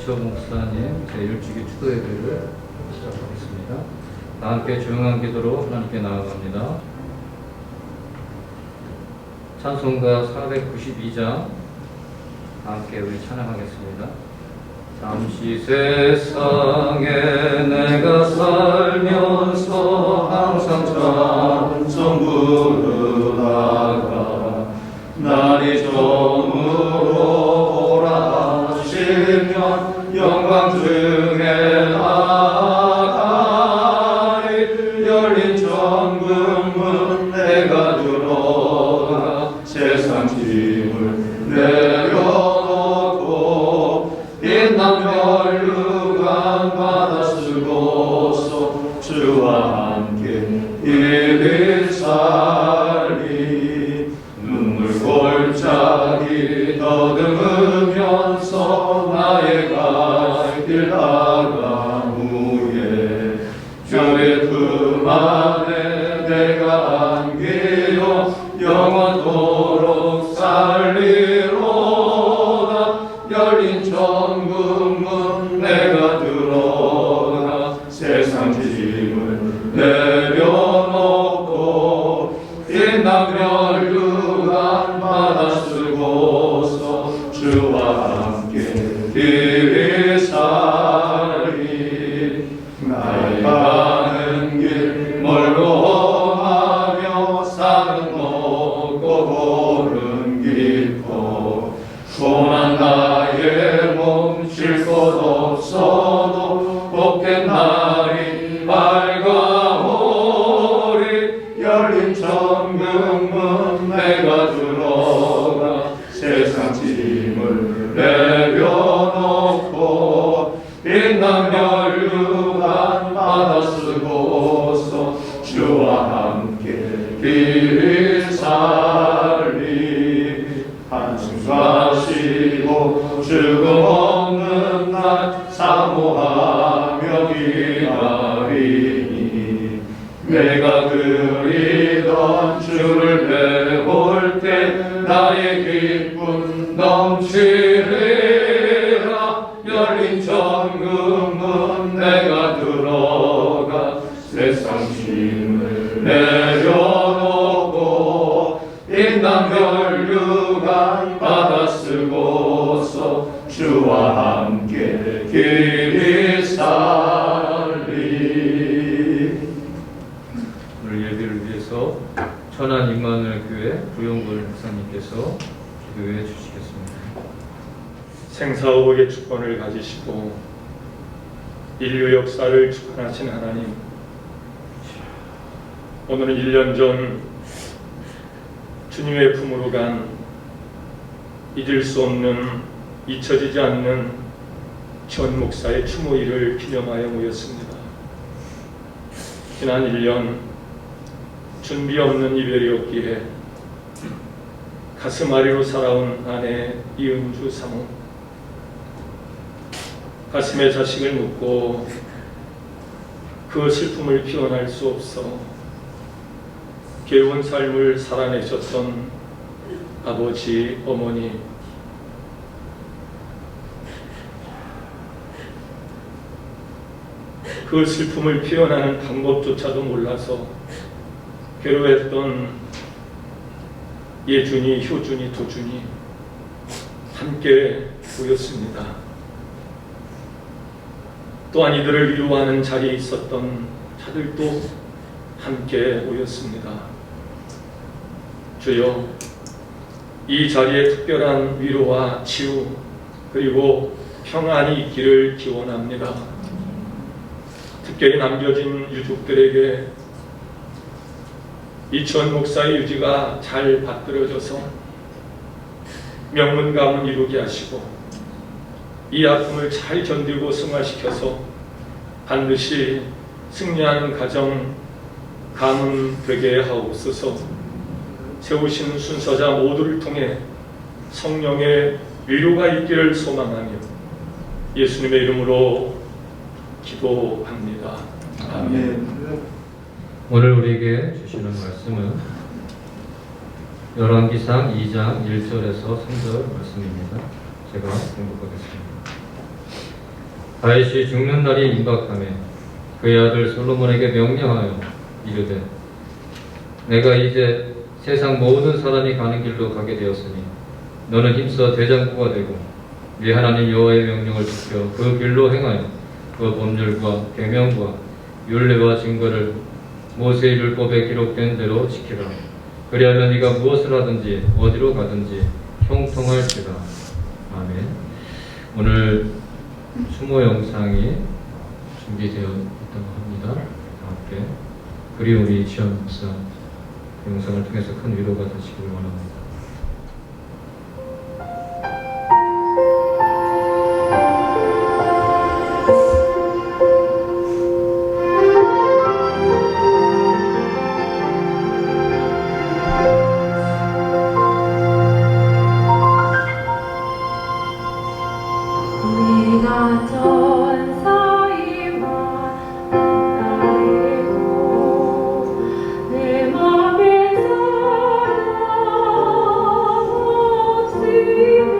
이치원 목사님 제1주기 추도예배를 시작하겠습니다. 다 함께 조용한 기도로 하나님께 나아갑니다. 찬송가 492장 다 함께 우리 찬양하겠습니다. 잠시 세상에 내가 살면서 항상 찬송 부르다가 날이 저물어 오라 하시면 영광 중에 나가리 열린 천국문 내가 들어가 세상 짐을 내려놓고 빛난 멸류관 받아 쓰고서 주와 함께 이리 살리 눈물 골짜기 더듬으면서 나의 갈 길 나가무에 주의 품 안에 내가 안기려 영원토록 살리로다 열린 천국문 내가 들어가 세상 짐을 내려놓고 빛난 멸류관 받아 쓰고서 주와 함께 이리 살리 나의 가는 길 멀고 험하며 산은 높고 고른 깊고 고난 나의 몸 쉴 곳 없어도 복된 날이 밝아오리 열린 천국문 내가 들어가 세상 짐을 내려놓고 빛난 멸류관 받아 쓰고서 주와 함께 길이 살리 한숨 쉬고 죽음 없는 날 사모하며 기다리니 내가 그리던 주를 배울 때 나의 기쁨 넘치리라 열린 천국문 내가 들어가 세상 짐을 내려놓고 빛난 멸류관 받아 쓰고서 주와 함께 길이 살리. 오늘 예배를 위해서 천안 임마누엘 교회 부영근 목사님께서 기도해 주시겠습니다. 생사후복의 주권을 가지시고 인류 역사를 주관하신 하나님, 오늘은 1년 전 주님의 품으로 간 잊을 수 없는, 잊혀지지 않는 전 목사의 추모일을 기념하여 모였습니다. 지난 1년 준비 없는 이별이었기에 가슴 아리로 살아온 아내 이은주 사모, 가슴에 자식을 묻고 그 슬픔을 피워낼 수 없어 괴로운 삶을 살아내셨던 아버지, 어머니, 그 슬픔을 피워나는 방법조차도 몰라서 괴로워했던 예준이, 효준이, 도준이 함께 모였습니다. 또한 이들을 위로하는 자리에 있었던 자들도 함께 모였습니다. 주여, 이 자리에 특별한 위로와 치유 그리고 평안이 있기를 기원합니다. 특별히 남겨진 유족들에게 이치원 목사의 유지가 잘 받들어져서 명문 가문 이루게 하시고 이 아픔을 잘 견디고 승화시켜서 반드시 승리하는 가정, 가문 되게 하옵소서. 세우신 순서자 모두를 통해 성령의 위로가 있기를 소망하며 예수님의 이름으로 기도합니다. 아멘. 오늘 우리에게 주시는 말씀은 열왕기상 2장 1절에서 3절 말씀입니다. 제가 공독하겠습니다. 다윗이 죽는 날이 임박하며 그의 아들 솔로몬에게 명령하여 이르되 내가 이제 세상 모든 사람이 가는 길로 가게 되었으니 너는 힘써 대장부가 되고 네 하나님 여호와의 명령을 지켜 그 길로 행하여 그 법률과 계명과 율례와 증거를 모세의 율법에 기록된 대로 지키라. 그리하면 네가 무엇을 하든지 어디로 가든지 형통할지라. 아멘. 오늘 추모 영상이 준비되어 있다고 합니다. 함께 그리운 우리 지현 목사 그 영상을 통해서 큰 위로가 되시길 원합니다. 내가 전사에 만나고 내 맘에 사랑 없으며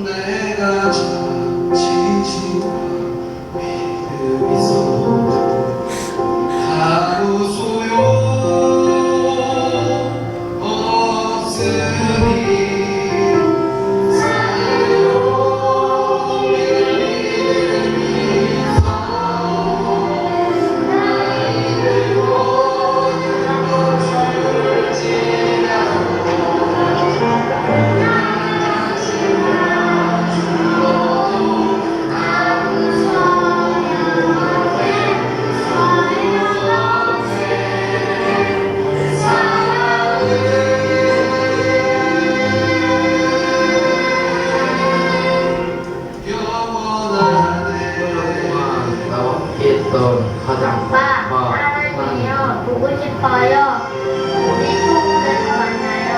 내가 참 진심과 믿음이 있어 아무 소용 없으니 아빠, 사랑해요. 보고 싶어요. 우리 소문에서 만나요.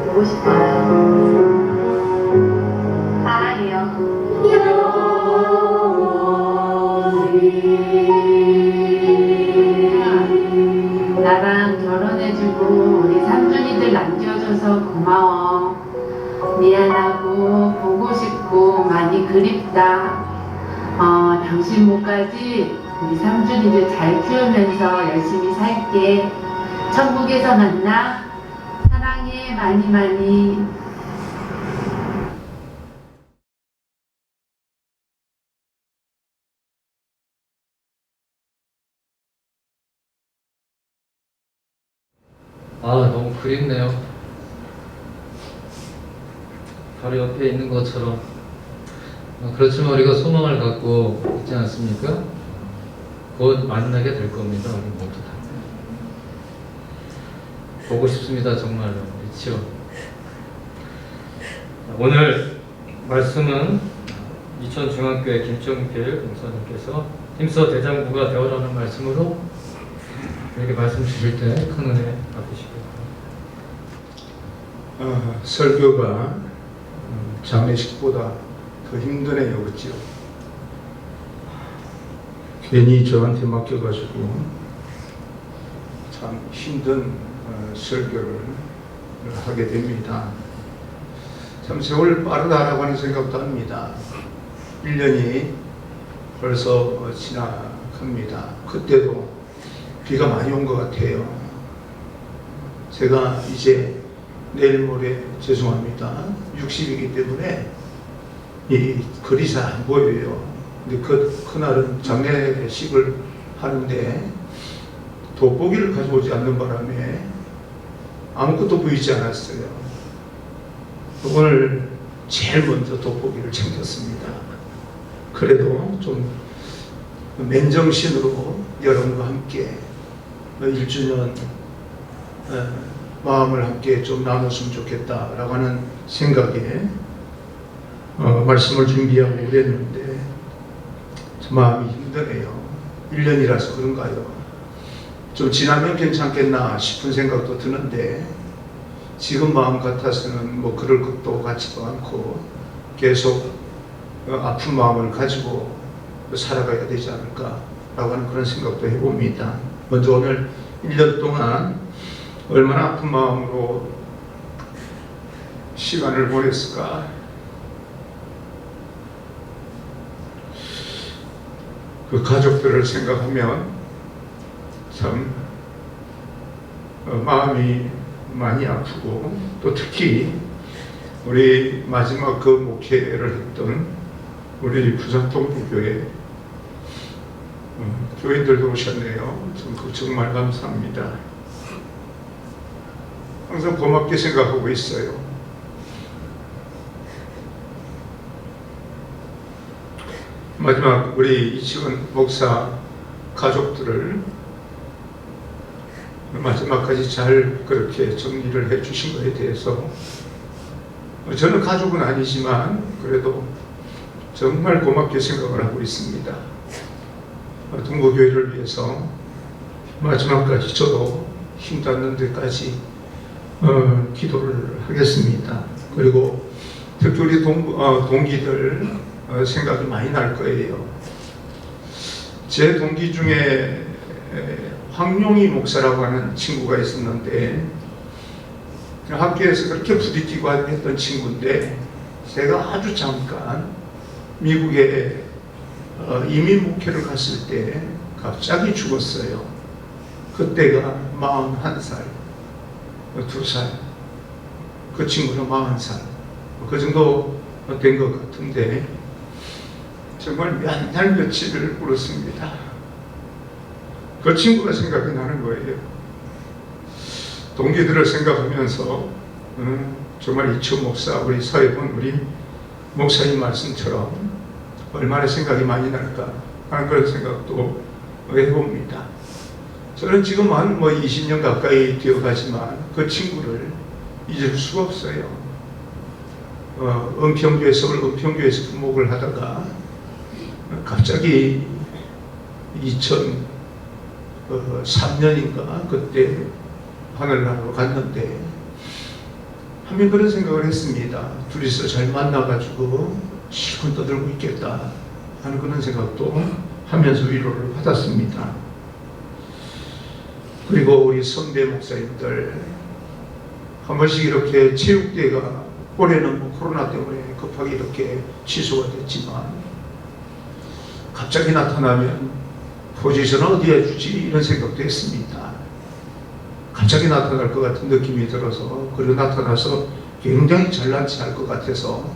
보고 싶어요. 사랑해요. 나랑 결혼해주고 우리 삼촌이들 남겨줘서 고마워. 미안하고 보고 싶고 많이 그립다. 당신 목까지 우리 삼촌이들 잘 키우면서 열심히 살게. 천국에서 만나. 사랑해 많이 많이. 너무 그립네요. 바로 옆에 있는 것처럼. 그렇지만 우리가 소망을 갖고 있지 않습니까? 곧 만나게 될 겁니다. 우리 모두 다. 보고 싶습니다. 정말로. 그렇죠? 오늘 말씀은 이천중앙교회 김정필 목사님께서 힘써 대장부가 되어라는 말씀으로 이렇게 말씀 주실 때 큰 은혜 받으시고 설교가 장례식보다 더 힘드네요, 그렇죠? 괜히 저한테 맡겨가지고 참 힘든 설교를 하게 됩니다. 참 세월 빠르다라고 하는 생각도 합니다. 1년이 벌써 지나갑니다. 그때도 비가 많이 온 것 같아요. 제가 이제 내일 모레 죄송합니다. 60이기 때문에 이 글이 잘 안 보여요. 근데 그날은 장례식을 하는데 돋보기를 가져오지 않는 바람에 아무것도 보이지 않았어요. 오늘 제일 먼저 돋보기를 챙겼습니다. 그래도 좀 맨정신으로 여러분과 함께 1주년 마음을 함께 좀 나눴으면 좋겠다라고 하는 생각에 말씀을 준비하고 그랬는데 마음이 힘드네요. 1년이라서 그런가요? 좀 지나면 괜찮겠나 싶은 생각도 드는데 지금 마음 같아서는 뭐 그럴 것도 같지도 않고 계속 아픈 마음을 가지고 살아가야 되지 않을까라고 하는 그런 생각도 해봅니다. 먼저 오늘 1년 동안 얼마나 아픈 마음으로 시간을 보냈을까? 그 가족들을 생각하면 참 마음이 많이 아프고 또 특히 우리 마지막 그 목회를 했던 우리 부산동부교회 교인들도 오셨네요. 정말 감사합니다. 항상 고맙게 생각하고 있어요. 마지막 우리 이치원 목사 가족들을 마지막까지 잘 그렇게 정리를 해 주신 것에 대해서 저는 가족은 아니지만 그래도 정말 고맙게 생각을 하고 있습니다. 동부교회를 위해서 마지막까지 저도 힘닿는 데까지 기도를 하겠습니다. 그리고 특히 우리 동기들 생각이 많이 날 거예요. 제 동기 중에 황용희 목사라고 하는 친구가 있었는데 학교에서 그렇게 부딪히고 했던 친구인데 제가 아주 잠깐 미국에 이민 목회를 갔을 때 갑자기 죽었어요. 그때가 41살, 2살, 그 친구는 40살 그 정도 된 것 같은데 정말 몇 날 며칠을 울었습니다. 그 친구가 생각이 나는 거예요. 동기들을 생각하면서 정말 이치원 목사, 우리 서해본 우리 목사님 말씀처럼 얼마나 생각이 많이 날까 하는 그런 생각도 해봅니다. 저는 지금 한 20년 가까이 되어가지만 그 친구를 잊을 수가 없어요. 서울 은평교에서 부목을 하다가 갑자기 2003년인가 그때 하늘나라로 갔는데 한번 그런 생각을 했습니다. 둘이서 잘 만나가지고 실컷 떠들고 있겠다 하는 그런 생각도 하면서 위로를 받았습니다. 그리고 우리 선배 목사님들 한 번씩 이렇게 체육대회가 올해는 코로나 때문에 급하게 이렇게 취소가 됐지만 갑자기 나타나면 포지션 어디에 주지 이런 생각도 했습니다. 갑자기 나타날 것 같은 느낌이 들어서 그리고 나타나서 굉장히 잘난 체 할 것 같아서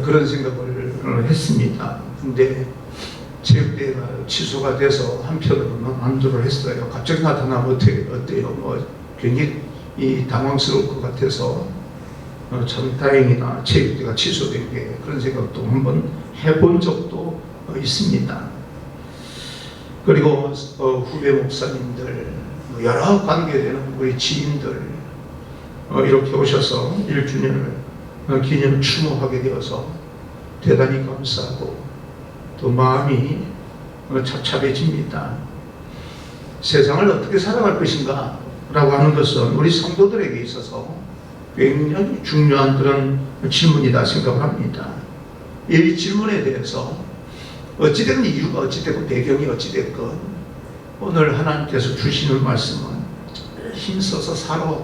그런 생각을 했습니다. 근데 체육대회가 취소가 돼서 한편으로는 안도를 했어요. 갑자기 나타나면 어때요? 굉장히 당황스러울 것 같아서 참 다행이다. 체육대회가 취소된 게 그런 생각도 한번 해본 적도 있습니다. 그리고 후배 목사님들 여러 관계되는 우리 지인들 이렇게 오셔서 1주년을 기념 추모하게 되어서 대단히 감사하고 또 마음이 착잡해집니다. 세상을 어떻게 살아갈 것인가 라고 하는 것은 우리 성도들에게 있어서 굉장히 중요한 그런 질문이다 생각을 합니다. 이 질문에 대해서 어찌됐건 이유가 어찌됐건 배경이 어찌됐건 오늘 하나님께서 주시는 말씀은 힘써서 살아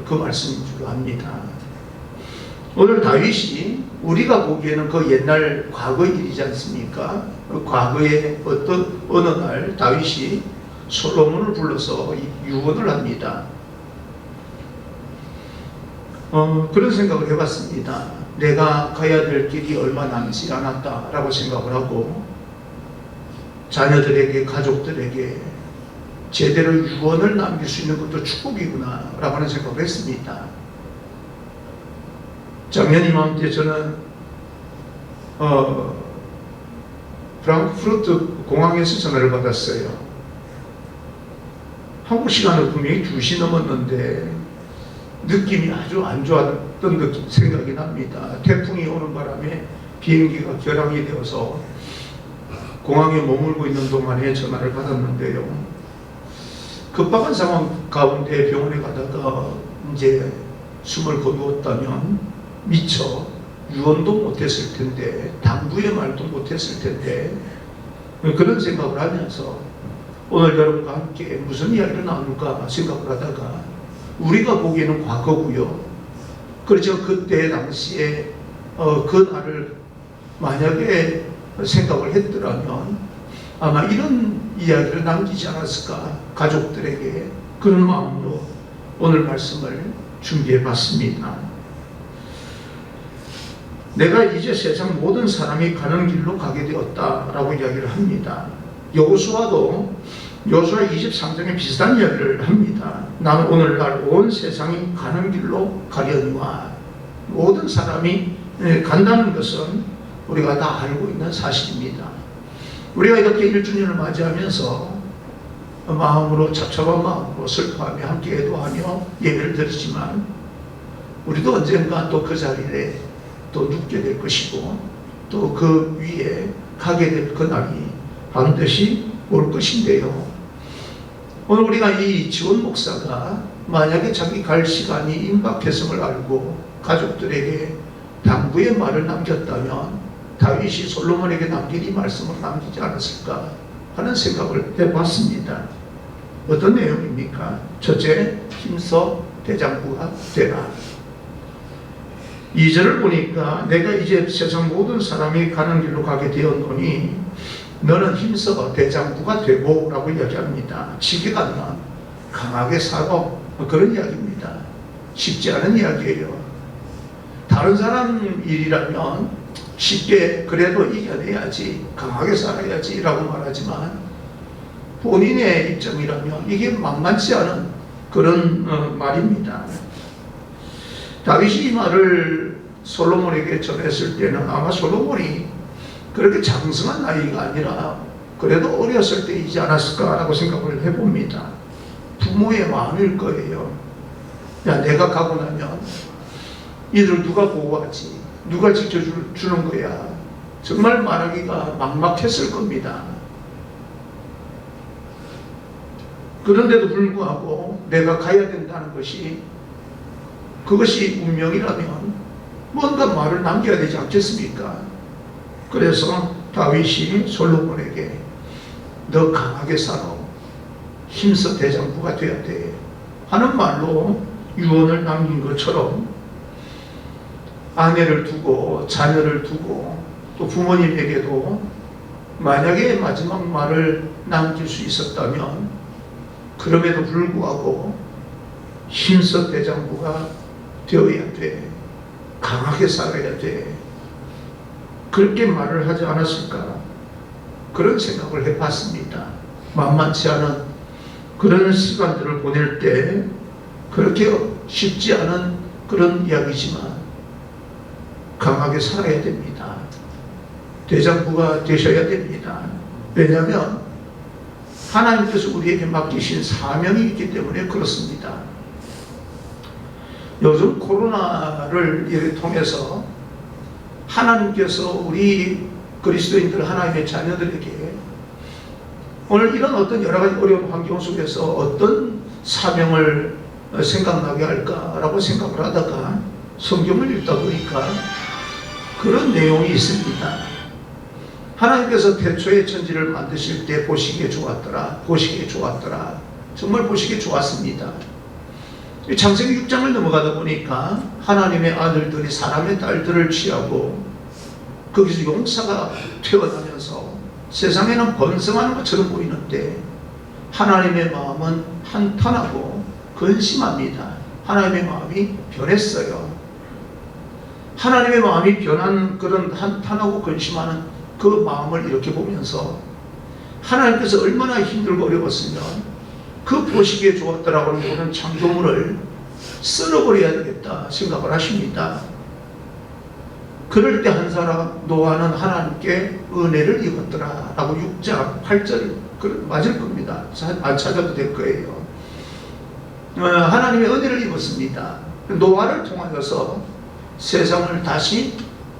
그 말씀인 줄 압니다. 오늘 다윗이 우리가 보기에는 그 옛날 과거 일이지 않습니까? 그 과거에 어느 날 다윗이 솔로몬을 불러서 유언을 합니다. 그런 생각을 해봤습니다. 내가 가야 될 길이 얼마 남지 않았다라고 생각을 하고 자녀들에게 가족들에게 제대로 유언을 남길 수 있는 것도 축복이구나 라고 하는 생각을 했습니다. 작년 이맘때 저는 프랑크푸르트 공항에서 전화를 받았어요. 한국 시간으로 분명히 2시 넘었는데 느낌이 아주 안 좋았던 생각이 납니다. 태풍이 오는 바람에 비행기가 결항이 되어서 공항에 머물고 있는 동안에 전화를 받았는데요. 급박한 상황 가운데 병원에 가다가 이제 숨을 거두었다면 미처 유언도 못했을 텐데 당부의 말도 못했을 텐데 그런 생각을 하면서 오늘 여러분과 함께 무슨 이야기를 나눌까 생각을 하다가 우리가 보기에는 과거고요. 그렇죠. 그때 당시에 그 날을 만약에 생각을 했더라면 아마 이런 이야기를 남기지 않았을까. 가족들에게 그런 마음으로 오늘 말씀을 준비해 봤습니다. 내가 이제 세상 모든 사람이 가는 길로 가게 되었다라고 이야기를 합니다. 여호수아도 여호수아 23장에 비슷한 이야기를 합니다. 나는 오늘날 온 세상이 가는 길로 가려니와 모든 사람이 간다는 것은 우리가 다 알고 있는 사실입니다. 우리가 이렇게 1주년을 맞이하면서 마음으로 착잡한 마음으로 슬퍼하며 함께 애도하며 예배를 드리지만 우리도 언젠가 또 그 자리에 또 눕게 될 것이고 또 그 위에 가게 될 그날이 반드시 올 것인데요. 오늘 우리가 이 지원 목사가 만약에 자기 갈 시간이 임박했음을 알고 가족들에게 당부의 말을 남겼다면 다윗이 솔로몬에게 남긴 이 말씀을 남기지 않았을까 하는 생각을 해봤습니다. 어떤 내용입니까? 첫째, 힘써 대장부가 되라. 2절을 보니까 내가 이제 세상 모든 사람이 가는 길로 가게 되었노니 너는 힘써 대장부가 되고 라고 이야기합니다. 지게가 아니라 강하게 살아, 그런 이야기입니다. 쉽지 않은 이야기예요. 다른 사람 일이라면 쉽게 그래도 이겨내야지, 강하게 살아야지 라고 말하지만 본인의 입장이라면 이게 만만치 않은 그런 말입니다. 다윗이 이 말을 솔로몬에게 전했을 때는 아마 솔로몬이 그렇게 장성한 나이가 아니라 그래도 어렸을 때이지 않았을까라고 생각을 해봅니다. 부모의 마음일 거예요. 야, 내가 가고 나면 이들 누가 보호하지? 누가 지켜주는 거야? 정말 말하기가 막막했을 겁니다. 그런데도 불구하고 내가 가야 된다는 것이 그것이 운명이라면 뭔가 말을 남겨야 되지 않겠습니까? 그래서 다윗이 솔로몬에게 너 강하게 살아 힘써 대장부가 되어야 돼 하는 말로 유언을 남긴 것처럼 아내를 두고 자녀를 두고 또 부모님에게도 만약에 마지막 말을 남길 수 있었다면 그럼에도 불구하고 힘써 대장부가 되어야 돼. 강하게 살아야 돼. 그렇게 말을 하지 않았을까? 그런 생각을 해봤습니다. 만만치 않은 그런 시간들을 보낼 때 그렇게 쉽지 않은 그런 이야기지만 강하게 살아야 됩니다. 대장부가 되셔야 됩니다. 왜냐하면 하나님께서 우리에게 맡기신 사명이 있기 때문에 그렇습니다. 요즘 코로나를 통해서 하나님께서 우리 그리스도인들 하나님의 자녀들에게 오늘 이런 어떤 여러 가지 어려운 환경 속에서 어떤 사명을 생각나게 할까라고 생각을 하다가 성경을 읽다 보니까 그런 내용이 있습니다. 하나님께서 태초에 천지를 만드실 때 보시기에 좋았더라. 보시기에 좋았더라. 정말 보시기에 좋았습니다. 창세기 6장을 넘어가다 보니까 하나님의 아들들이 사람의 딸들을 취하고 거기서 용사가 태어나면서 세상에는 번성하는 것처럼 보이는데 하나님의 마음은 한탄하고 근심합니다. 하나님의 마음이 변했어요. 하나님의 마음이 변한 그런 한탄하고 근심하는 그 마음을 이렇게 보면서 하나님께서 얼마나 힘들고 어려웠으면 그 보시기에 좋았더라고 하는 모든 창조물을 쓸어버려야 되겠다 생각을 하십니다. 그럴 때 한 사람 노아는 하나님께 은혜를 입었더라 라고 6장 8절 맞을 겁니다. 안 찾아도 될 거예요. 하나님의 은혜를 입었습니다. 노아를 통하여서 세상을 다시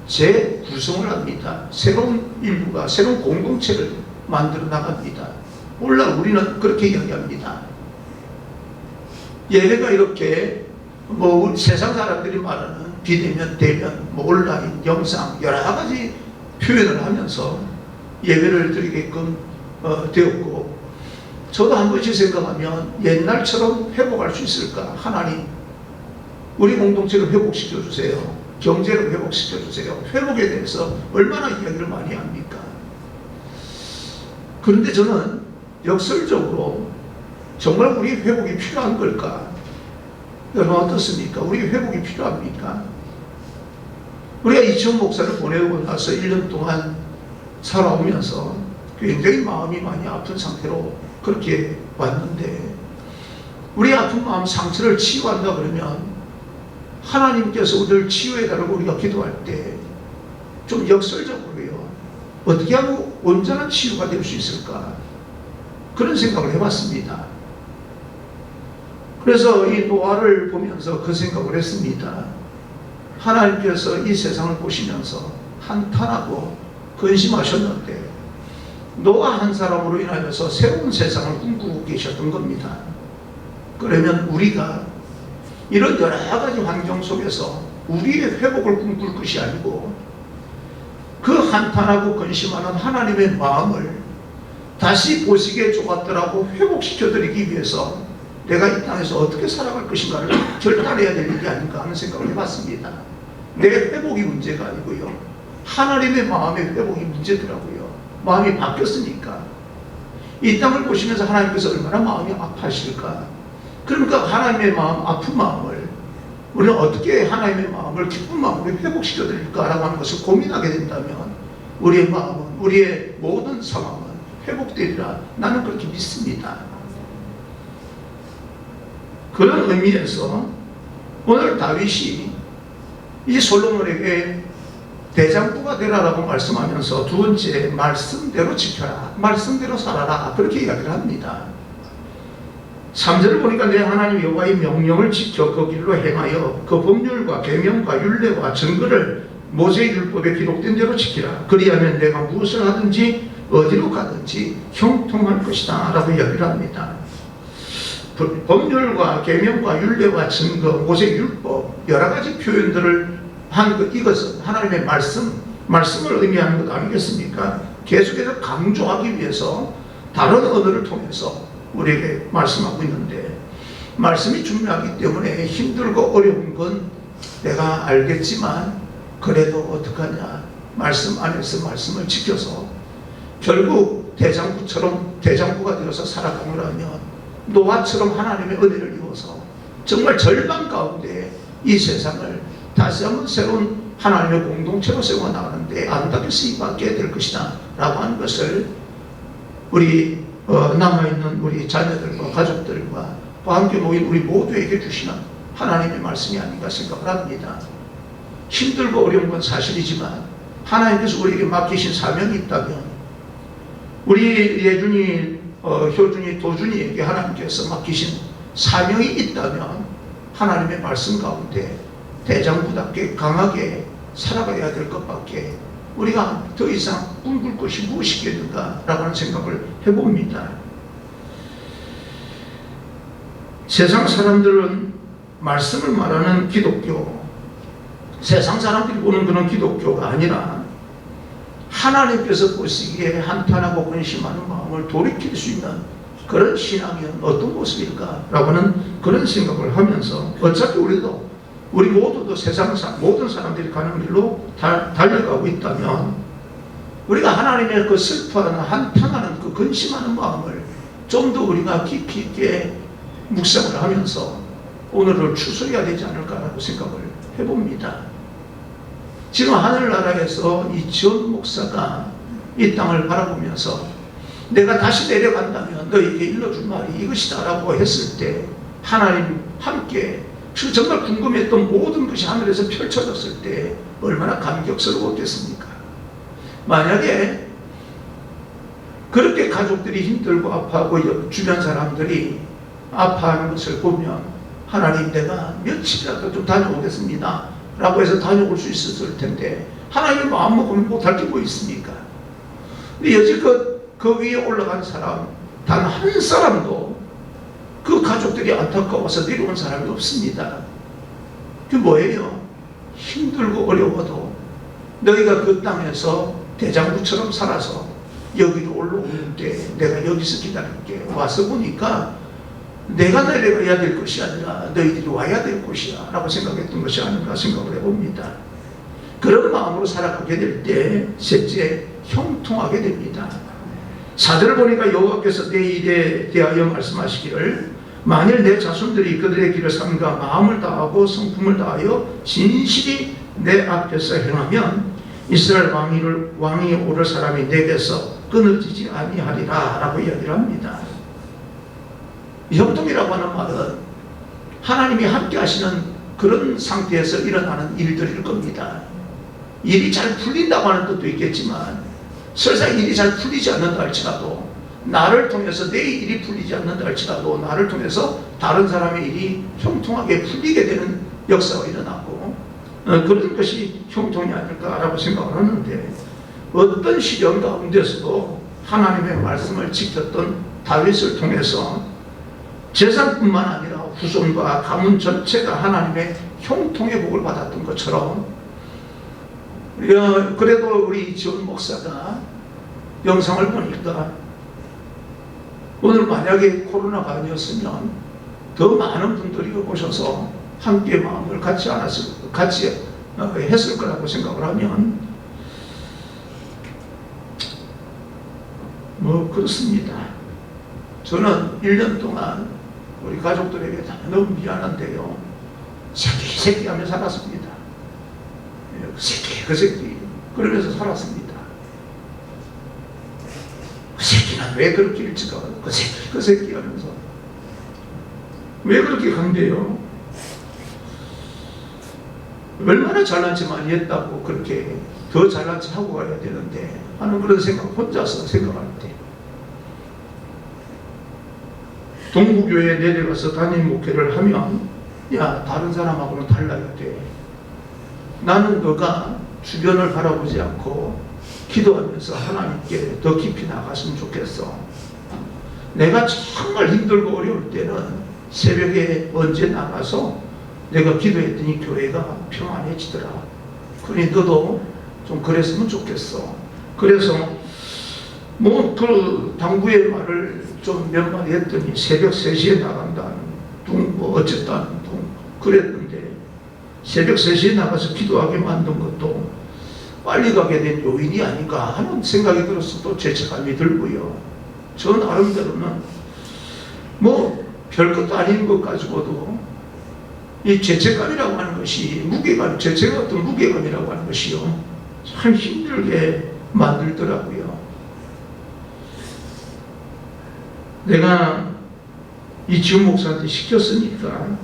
재구성을 합니다. 새로운 인류가 새로운 공동체를 만들어 나갑니다. 오늘날 우리는 그렇게 이야기합니다. 예배가 이렇게 세상 사람들이 말하는 비대면, 대면, 온라인, 영상 여러 가지 표현을 하면서 예배를 드리게끔 되었고, 저도 한 번씩 생각하면 옛날처럼 회복할 수 있을까? 하나님, 우리 공동체를 회복시켜 주세요. 경제를 회복시켜 주세요. 회복에 대해서 얼마나 이야기를 많이 합니까? 그런데 저는 역설적으로 정말 우리 회복이 필요한 걸까? 여러분 어떻습니까? 우리 회복이 필요합니까? 우리가 이치원 목사를 보내고 나서 1년 동안 살아오면서 굉장히 마음이 많이 아픈 상태로 그렇게 왔는데, 우리 아픈 마음 상처를 치유한다 그러면 하나님께서 우리를 치유해달라고 우리가 기도할 때 좀 역설적으로요, 어떻게 하면 온전한 치유가 될 수 있을까? 그런 생각을 해봤습니다. 그래서 이 노아를 보면서 그 생각을 했습니다. 하나님께서 이 세상을 보시면서 한탄하고 근심하셨는데 노아 한 사람으로 인하여서 새로운 세상을 꿈꾸고 계셨던 겁니다. 그러면 우리가 이런 여러 가지 환경 속에서 우리의 회복을 꿈꿀 것이 아니고 그 한탄하고 근심하는 하나님의 마음을 다시 보시기에 좋았더라고 회복시켜드리기 위해서 내가 이 땅에서 어떻게 살아갈 것인가를 결단해야 될 일이 아닌가 하는 생각을 해봤습니다. 내 회복이 문제가 아니고요, 하나님의 마음의 회복이 문제더라고요. 마음이 바뀌었으니까. 이 땅을 보시면서 하나님께서 얼마나 마음이 아파하실까? 그러니까 하나님의 마음, 아픈 마음을 우리는 어떻게 하나님의 마음을 기쁜 마음으로 회복시켜 드릴까라고 하는 것을 고민하게 된다면 우리의 마음은, 우리의 모든 상황은 회복되리라 나는 그렇게 믿습니다. 그런 의미에서 오늘 다윗이 이 솔로몬에게 대장부가 되라라고 말씀하면서 두 번째, 말씀대로 지켜라, 말씀대로 살아라, 그렇게 이야기를 합니다. 3절을 보니까 내 하나님 여호와의 명령을 지켜 그 길로 행하여 그 법률과 계명과 율례와 증거를 모세의 율법에 기록된 대로 지키라. 그리하면 내가 무엇을 하든지 어디로 가든지 형통할 것이다 라고 이야기를 합니다. 법률과 계명과 율례와 증거, 모세의 율법 여러 가지 표현들을 한 이것은 하나님의 말씀을 의미하는 것 아니겠습니까? 계속해서 강조하기 위해서 다른 언어를 통해서 우리에게 말씀하고 있는데, 말씀이 중요하기 때문에 힘들고 어려운 건 내가 알겠지만 그래도 어떡하냐, 말씀 안에서 말씀을 지켜서 결국 대장부가 되어서 살아가노라면 노아처럼 하나님의 은혜를 입어서 정말 절망 가운데 이 세상을 다시 한번 새로운 하나님의 공동체로 세워나가는데 아름답게 쓰임받게 될 것이다 라고 하는 것을 우리 남아있는 우리 자녀들과 가족들과 함께 모인 우리 모두에게 주시는 하나님의 말씀이 아닌가 생각을 합니다. 힘들고 어려운 건 사실이지만 하나님께서 우리에게 맡기신 사명이 있다면, 우리 예준이, 효준이, 도준이에게 하나님께서 맡기신 사명이 있다면 하나님의 말씀 가운데 대장부답게 강하게 살아가야 될 것밖에 우리가 더 이상 꿈꿀 것이 무엇이겠는가 라고 하는 생각을 해봅니다. 세상 사람들은 말씀을 말하는 기독교, 세상 사람들이 보는 그런 기독교가 아니라 하나님께서 보시기에 한탄하고 근심하는 마음을 돌이킬 수 있는 그런 신앙이 어떤 모습일까 라고 하는 그런 생각을 하면서 어차피 우리 모두도 세상 모든 사람들이 가는 길로 달려가고 있다면 우리가 하나님의 그 슬퍼하는 한탄하는 그 근심하는 마음을 좀 더 우리가 깊이 있게 묵상을 하면서 오늘을 추스려야 되지 않을까라고 생각을 해봅니다. 지금 하늘나라에서 이 지원 목사가 이 땅을 바라보면서 내가 다시 내려간다면 너에게 일러줄 말이 이것이다 라고 했을 때 하나님 함께 정말 궁금했던 모든 것이 하늘에서 펼쳐졌을 때 얼마나 감격스러웠겠습니까? 만약에 그렇게 가족들이 힘들고 아파하고 주변 사람들이 아파하는 것을 보면 하나님 내가 며칠이라도 좀 다녀오겠습니다 라고 해서 다녀올 수 있었을 텐데 하나님 마음 먹으면 못할 게 뭐 있습니까? 근데 여지껏 그 위에 올라간 사람 단 한 사람도 그 가족들이 안타까워서 내려온 사람이 없습니다. 그게 뭐예요? 힘들고 어려워도 너희가 그 땅에서 대장부처럼 살아서 여기로 올라오는 때 내가 여기서 기다릴게. 와서 보니까 내가 내려가야 될 것이 아니라 너희들이 와야 될 것이야 라고 생각했던 것이 아닌가 생각을 해봅니다. 그런 마음으로 살아가게 될 때 셋째 형통하게 됩니다. 사절을 보니까 여호와께서 내 일에 대하여 말씀하시기를 만일 내 자손들이 그들의 길을 삼가 마음을 다하고 성품을 다하여 진실이 내 앞에서 행하면 이스라엘 왕이 오를 사람이 내게서 끊어지지 아니하리라 라고 이야기를 합니다. 형통이라고 하는 말은 하나님이 함께 하시는 그런 상태에서 일어나는 일들일 겁니다. 일이 잘 풀린다고 하는 뜻도 있겠지만 설사 일이 잘 풀리지 않는다 할지라도 나를 통해서 내 일이 풀리지 않는다 할지라도 나를 통해서 다른 사람의 일이 형통하게 풀리게 되는 역사가 일어나고 그런 것이 형통이 아닐까라고 생각을 하는데 어떤 시련 가운데서도 하나님의 말씀을 지켰던 다윗을 통해서 재산뿐만 아니라 후손과 가문 전체가 하나님의 형통의 복을 받았던 것처럼 그래도 우리 지원 목사가 영상을 보니까 오늘 만약에 코로나가 아니었으면 더 많은 분들이 오셔서 함께 마음을 같이 했을 거라고 생각을 하면 뭐 그렇습니다. 저는 1년 동안 우리 가족들에게 너무 미안한데요. 새끼 하며 살았습니다. 그 새끼 그러면서 살았습니다. 그 새끼는 왜 그렇게 일찍 가요? 그 새끼 하면서 왜 그렇게 강대요? 얼마나 잘난 체 많이 했다고 그렇게 더 잘난 체 하고 가야 되는데 하는 그런 생각 혼자서 생각할 때 동부교회에 내려가서 담임 목회를 하면 야 다른 사람하고는 달라야 돼. 나는 너가 주변을 바라보지 않고 기도하면서 하나님께 더 깊이 나갔으면 좋겠어. 내가 정말 힘들고 어려울 때는 새벽에 언제 나가서 내가 기도했더니 교회가 평안해지더라. 그러니 너도 좀 그랬으면 좋겠어. 그래서 뭐 그 당부의 말을 좀 몇 마디 했더니 새벽 3시에 나간다는 뭐 어쨌든 그랬는데 새벽 3시에 나가서 기도하게 만든 것도 빨리 가게 된 요인이 아닌가 하는 생각이 들어서 또 죄책감이 들고요. 저 나름대로는 뭐 별것도 아닌 것 가지고도 이 죄책감이라고 하는 것이 죄책 같은 무게감이라고 하는 것이요 참 힘들게 만들더라고요. 내가 이 지훈 목사한테 시켰으니까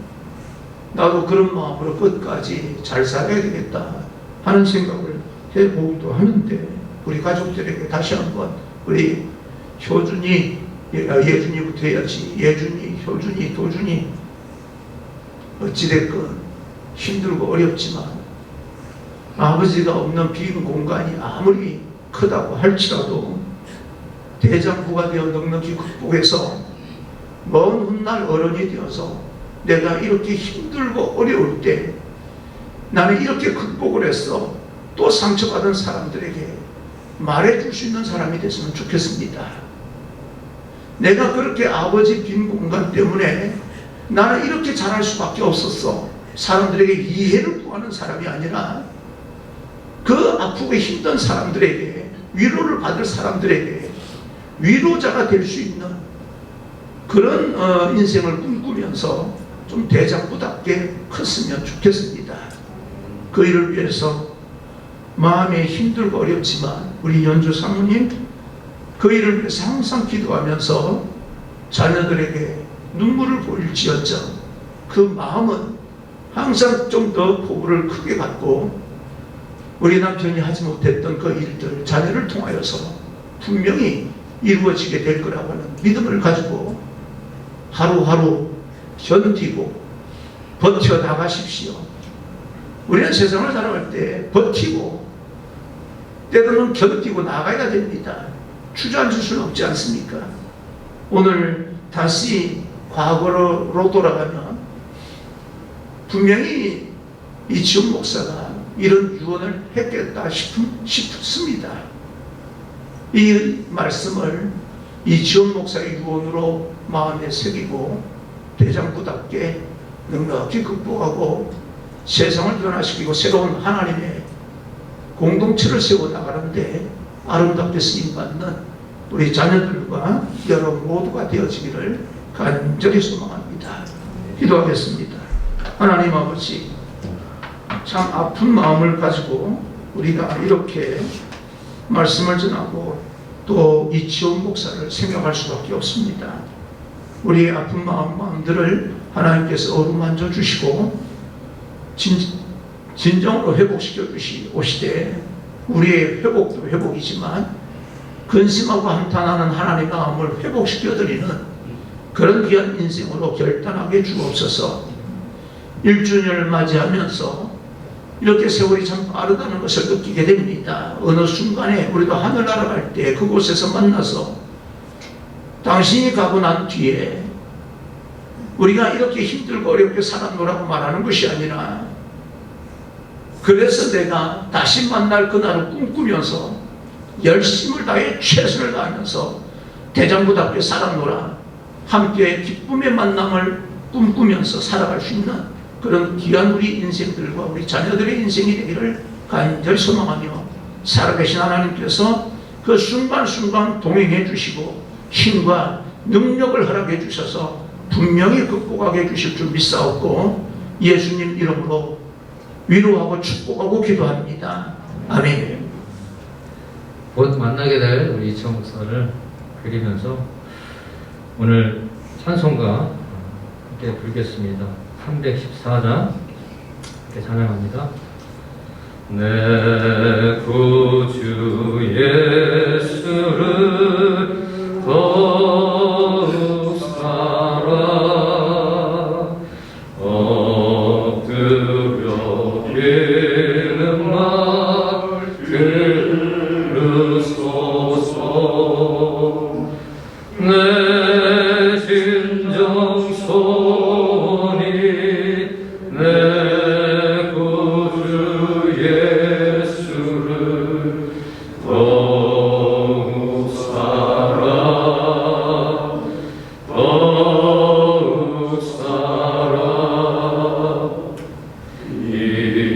나도 그런 마음으로 끝까지 잘 살아야 되겠다 하는 생각을 해보기도 하는데 우리 가족들에게 다시 한번 우리 효준이 예준이부터 해야지 예준이, 효준이, 도준이 어찌됐건 힘들고 어렵지만 아버지가 없는 빈 공간이 아무리 크다고 할지라도 대장부가 되어 넉넉히 극복해서 먼 훗날 어른이 되어서 내가 이렇게 힘들고 어려울 때 나는 이렇게 극복을 했어 또 상처받은 사람들에게 말해줄 수 있는 사람이 됐으면 좋겠습니다. 내가 그렇게 아버지 빈 공간 때문에 나는 이렇게 잘할 수밖에 없었어. 사람들에게 이해를 구하는 사람이 아니라 그 아프고 힘든 사람들에게 위로를 받을 사람들에게 위로자가 될 수 있는 그런 인생을 꿈꾸면서 좀 대장부답게 컸으면 좋겠습니다. 그 일을 위해서 마음에 힘들고 어렵지만 우리 연주 사모님 그 일을 위해서 항상 기도하면서 자녀들에게 눈물을 보일지언정 그 마음은 항상 좀 더 포부를 크게 갖고 우리 남편이 하지 못했던 그 일들 자녀를 통하여서 분명히 이루어지게 될 거라고 하는 믿음을 가지고 하루하루 견디고 버텨나가십시오. 우리는 세상을 살아갈 때 버티고 때로는 견디고 나가야 됩니다. 주저앉을 수는 없지 않습니까? 오늘 다시 과거로 돌아가면 분명히 이지훈 목사가 이런 유언을 했겠다 싶습니다. 이 말씀을 이지훈 목사의 유언으로 마음에 새기고 대장부답게 넉넉히 극복하고 세상을 변화시키고 새로운 하나님의 공동체를 세워나가는데 아름답게 쓰임받는 우리 자녀들과 여러분 모두가 되어지기를 간절히 소망합니다. 기도하겠습니다. 하나님 아버지, 참 아픈 마음을 가지고 우리가 이렇게 말씀을 전하고 또 이지훈 목사를 생각할 수밖에 없습니다. 우리의 아픈 마음들을 하나님께서 어루만져 주시고 진정으로 회복시켜 주시오시되 우리의 회복도 회복이지만 근심하고 한탄하는 하나님의 마음을 회복시켜 드리는 그런 귀한 인생으로 결단하게 주옵소서. 1주년을 맞이하면서 이렇게 세월이 참 빠르다는 것을 느끼게 됩니다. 어느 순간에 우리도 하늘나라 갈 때 그곳에서 만나서 당신이 가고 난 뒤에 우리가 이렇게 힘들고 어렵게 살았노라고 말하는 것이 아니라 그래서 내가 다시 만날 그날을 꿈꾸면서 열심을 다해 최선을 다하면서 대장부답게 살았노라 함께 기쁨의 만남을 꿈꾸면서 살아갈 수 있는 그런 귀한 우리 인생들과 우리 자녀들의 인생이 되기를 간절히 소망하며 살아계신 하나님께서 그 순간순간 동행해 주시고 힘과 능력을 허락해 주셔서 분명히 극복하게 해주실 줄 믿사옵고 예수님 이름으로 위로하고 축복하고 기도합니다. 아멘. 곧 만나게 될 우리 이지훈 목사를 그리면서 오늘 찬송가 함께 부르겠습니다. 314장 이렇게 찬양합니다. 내 구주 예수를 더욱 사랑 엎드려 비는 말 들으소서. 내 진정 손이 내 구주 예수를 더욱 사랑 더욱 사랑.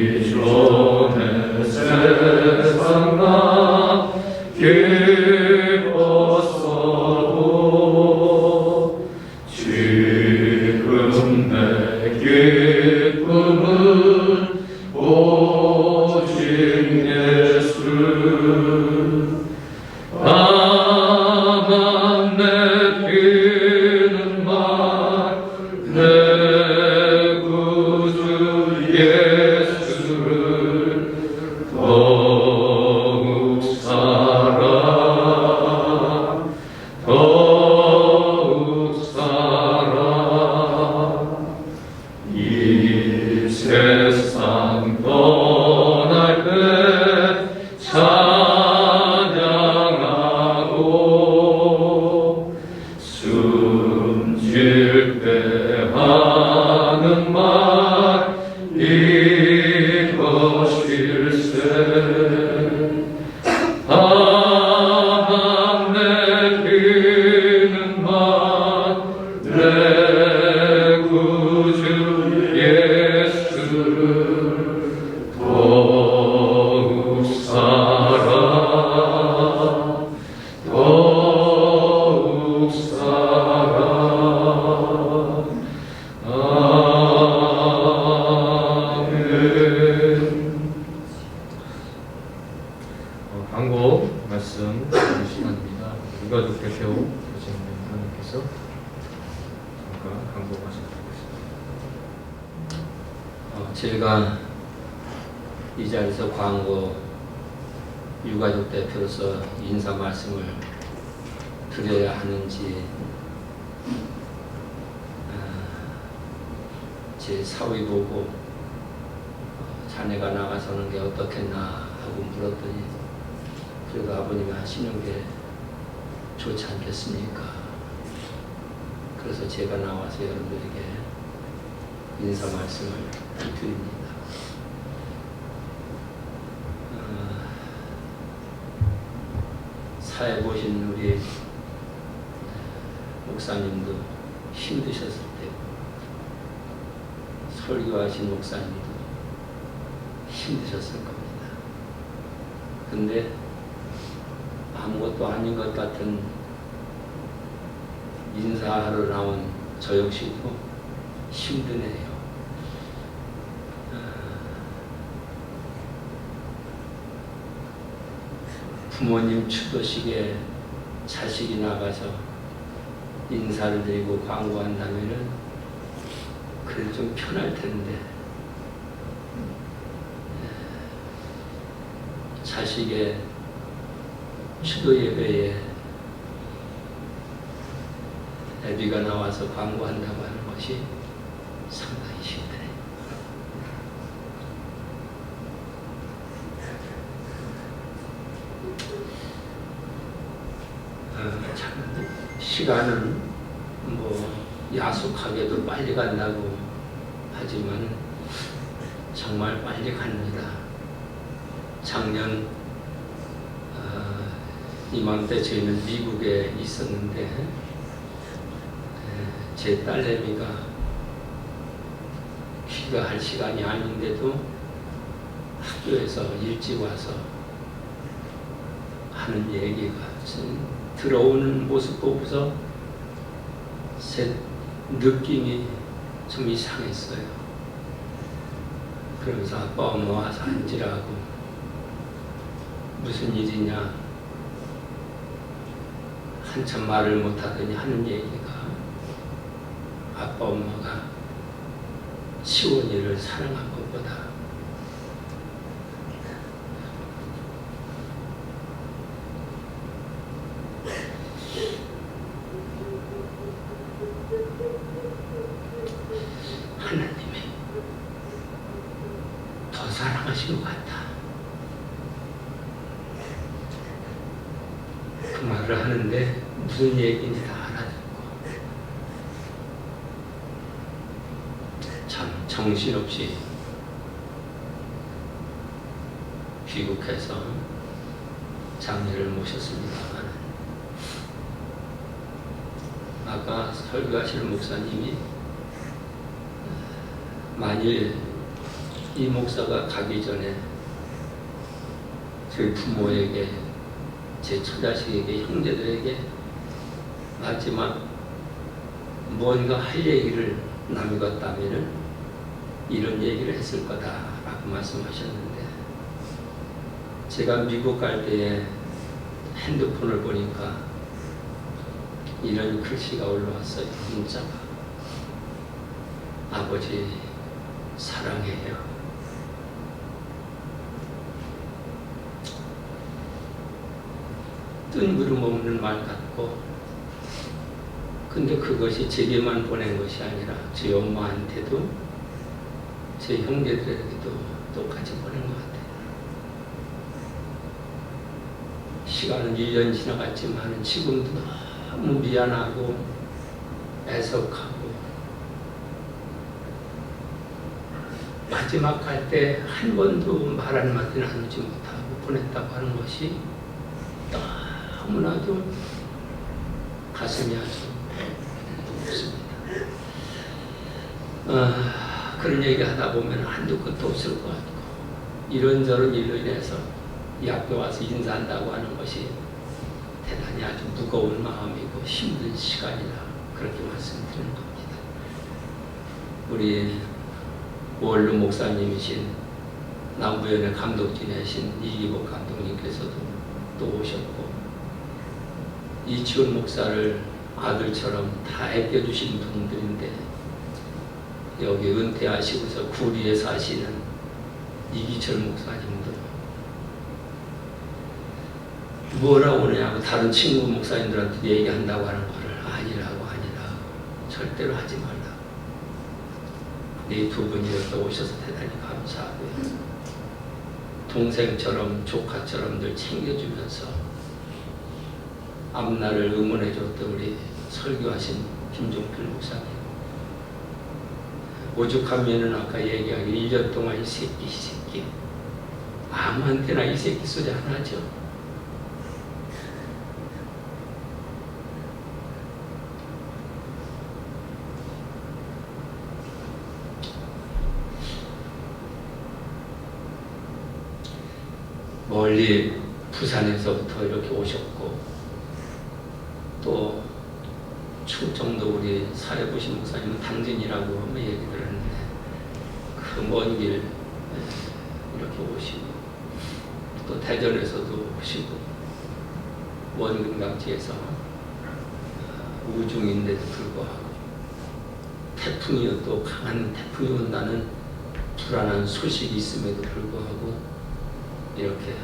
이전의 세상 나 기뻤어도 지금 내 기쁨은 오직 예수. 나만 내피는 말 내 구주 예수를 더욱 사랑 더욱 사랑. 이 세상 떠날 때 밤 내리는 내 구주 예수를 더욱 광고 말씀 드리는 시간입니다. 유가족 대표 조진명 하나님께서 잠깐 광고 말씀 드리겠습니다. 제가 이 자리에서 광고 유가족 대표로서 인사 말씀을 드려야 하는지 제 사위 보고 자네가 나가서는 게 어떻겠나 하고 물었더니 그래도 아버님이 하시는 게 좋지 않겠습니까? 그래서 제가 나와서 여러분들에게 인사 말씀을 드립니다. 사회 보신 우리 목사님도 힘드셨을 테고 설교하신 목사님도 힘드셨을 겁니다. 근데 아무것도 아닌 것 같은 인사하러 나온 저 역시도 힘드네요. 부모님 추도식에 자식이 나가서 인사를 드리고 광고한다면은 그래도 좀 편할 텐데 자식의 추도 예배에 애비가 나와서 광고한다고 하는 것이 상당히 힘드네요. 참 시간은 뭐 야속하게도 빨리 간다고 하지만 정말 빨리 갑니다. 작년 이맘때 저희는 미국에 있었는데 제 딸내미가 귀가할 시간이 아닌데도 학교에서 일찍 와서 하는 얘기가 들어오는 모습 보고서 제 느낌이 좀 이상했어요. 그러면서 아빠 엄마 와서 앉으라고 무슨 일이냐 한참 말을 못하더니 하는 얘기가 아빠 엄마가 시원이를 사랑한 것보다 하나님이 더 사랑하신 것 같다. 그 말을 하는데 무슨 얘기인지 다 알아듣고 참 정신없이 귀국해서 장례를 모셨습니다만 아까 설교하시는 목사님이 만일 이 목사가 가기 전에 저희 부모에게 제 처자식에게 형제들에게 마지막 뭔가 할 얘기를 남겼다면 이런 얘기를 했을 거다라고 말씀하셨는데 제가 미국 갈 때에 핸드폰을 보니까 이런 글씨가 올라왔어요. 문자가 아버지 사랑해요. 뜬구름 없는 말 같고 근데 그것이 제게만 보낸 것이 아니라 제 엄마한테도 제 형제들에게도 똑같이 보낸 것 같아요. 시간은 1년 지나갔지만 지금도 너무 미안하고 애석하고 마지막 갈 때 한 번도 말 한마디 나누지 못하고 보냈다고 하는 것이 너무나도 가슴이 아주 무겁습니다. 그런 얘기 하다 보면 한두 끝도 없을 것 같고, 이런저런 일로 인해서 이 앞에 와서 인사한다고 하는 것이 대단히 아주 무거운 마음이고 힘든 시간이라 그렇게 말씀드리는 겁니다. 우리 원룸 목사님이신 남부연의 감독 지내신 이기복 감독님께서도 또 오셨고, 이치훈 목사를 아들처럼 다 아껴주신 분들인데, 여기 은퇴하시고서 구리에 사시는 이기철 목사님도 뭐라고 그러냐고 다른 친구 목사님들한테 얘기한다고 하는 거를 아니라고 절대로 하지 말라고. 이 두 분이 이렇게 오셔서 대단히 감사하고요. 동생처럼 조카처럼 늘 챙겨주면서 앞날을 응원해줬던 우리 설교하신 김종필 목사님, 오죽하면은 아까 얘기한 1년 동안 이 새끼 아무한테나 이 새끼 소리 안 하죠. 멀리 부산에서부터 이렇게 오셨고, 또 충청도 우리 사회부신 목사님은 당진이라고 한번 얘기 들었는데 그 먼 길 이렇게 오시고, 또 대전에서도 오시고, 원금강지에서 우중인데도 불구하고 태풍이 또 강한 태풍이 온다는 불안한 소식이 있음에도 불구하고 이렇게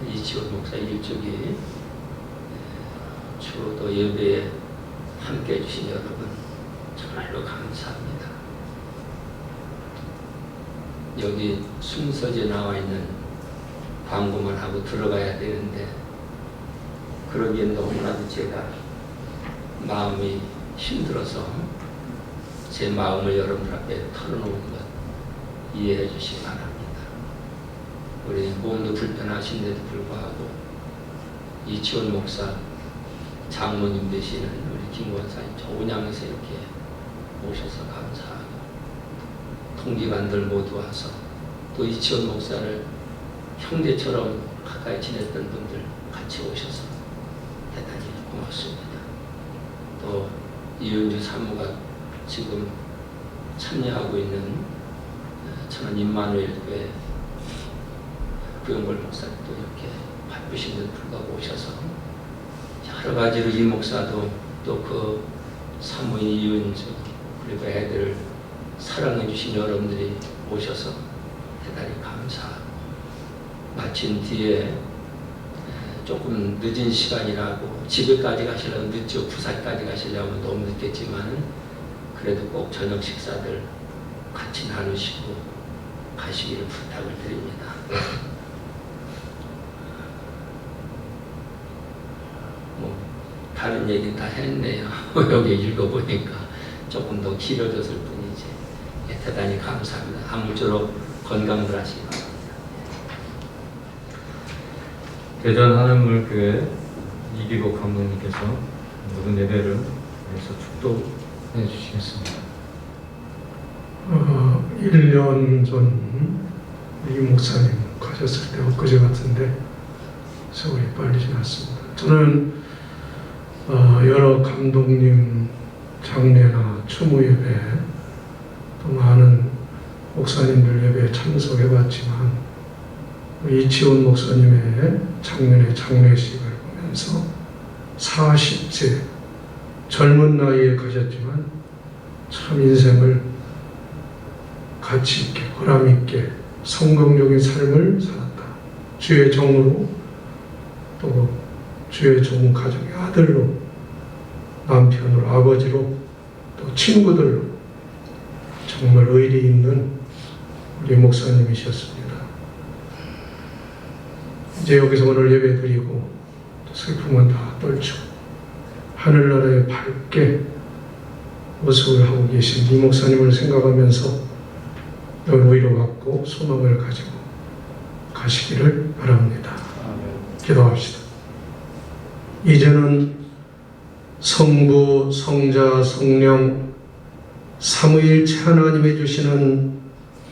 이치훈 목사 일족이 주로 예배에 함께 해주신 여러분 정말로 감사합니다. 여기 순서지에 나와 있는 광고만 하고 들어가야 되는데, 그러기엔 너무나도 제가 마음이 힘들어서 제 마음을 여러분들 앞에 털어놓은 것 이해해 주시기 바랍니다. 우리 몸도 불편하신데도 불구하고 이치훈 목사 장모님 되시는 우리 김 권사님 저 온양에서 이렇게 오셔서 감사하고, 동기관들 모두 와서 또 이치훈 목사를 형제처럼 가까이 지냈던 분들 같이 오셔서 대단히 고맙습니다. 또 이은주 사무가 지금 참여하고 있는 천안 임마누엘 교회 구영걸 목사님도 이렇게 바쁘신데도 불구하고 오셔서 여러 가지로 이 목사도 또 그 사모인 이은주 그리고 애들을 사랑해 주신 여러분들이 오셔서 대단히 감사하고, 마친 뒤에 조금 늦은 시간이라고 집에까지 가시려면 늦죠. 부산까지 가시려면 너무 늦겠지만은 그래도 꼭 저녁 식사들 같이 나누시고 가시기를 부탁을 드립니다. 다른 얘기 다 했네요. 여기 읽어보니까 조금 더 길어졌을 뿐이지. 대단히 감사합니다. 아무쪼록 건강들 하시기 바랍니다. 대전 하늘물교회 이기복 감독님께서 모든 예배를 위해서 축도해 주시겠습니다. 1년 전 이 목사님 가셨을 때 엊그제 같은데 세월이 빨리 지났습니다. 저는 여러 감독님 장례나 추모 예배, 또 많은 목사님들 예배에 참석해봤지만 이치훈 목사님의 작년에 장례식을 보면서 40세 젊은 나이에 가셨지만 참 인생을 가치 있게 보람 있게 성공적인 삶을 살았다. 주의 종으로, 또 주의 종 가정의 아들로, 남편으로, 아버지로, 또 친구들로 정말 의리 있는 우리 목사님이셨습니다. 이제 여기서 오늘 예배 드리고 또 슬픔은 다 떨치고 하늘나라에 밝게 모습을 하고 계신 이 목사님을 생각하면서 의로 갖고 소망을 가지고 가시기를 바랍니다. 기도합시다. 이제는 성부, 성자, 성령 삼위일체 하나님이 주시는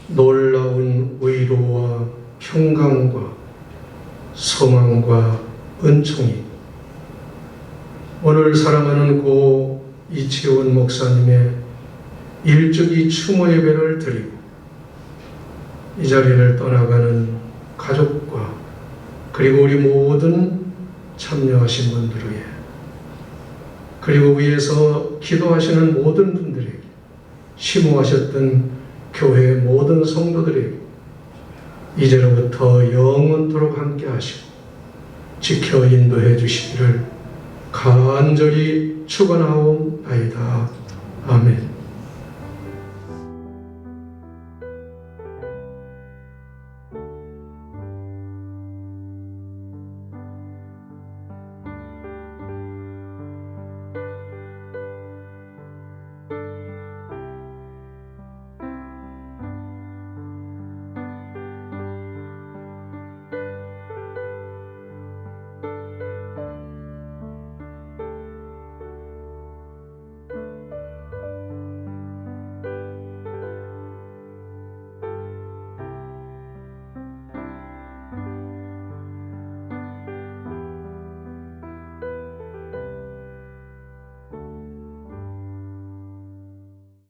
놀라운 위로와 평강과 소망과 은총이 오늘 사랑하는 고 이치원 목사님의 일주기 추모 예배를 드리고 이 자리를 떠나가는 가족과 그리고 우리 모든 참여하신 분들에게 그리고 위에서 기도하시는 모든 분들에게 심호하셨던 교회의 모든 성도들에게 이제로부터 영원토록 함께 하시고 지켜 인도해 주시기를 간절히 축원하옵나이다. 아멘.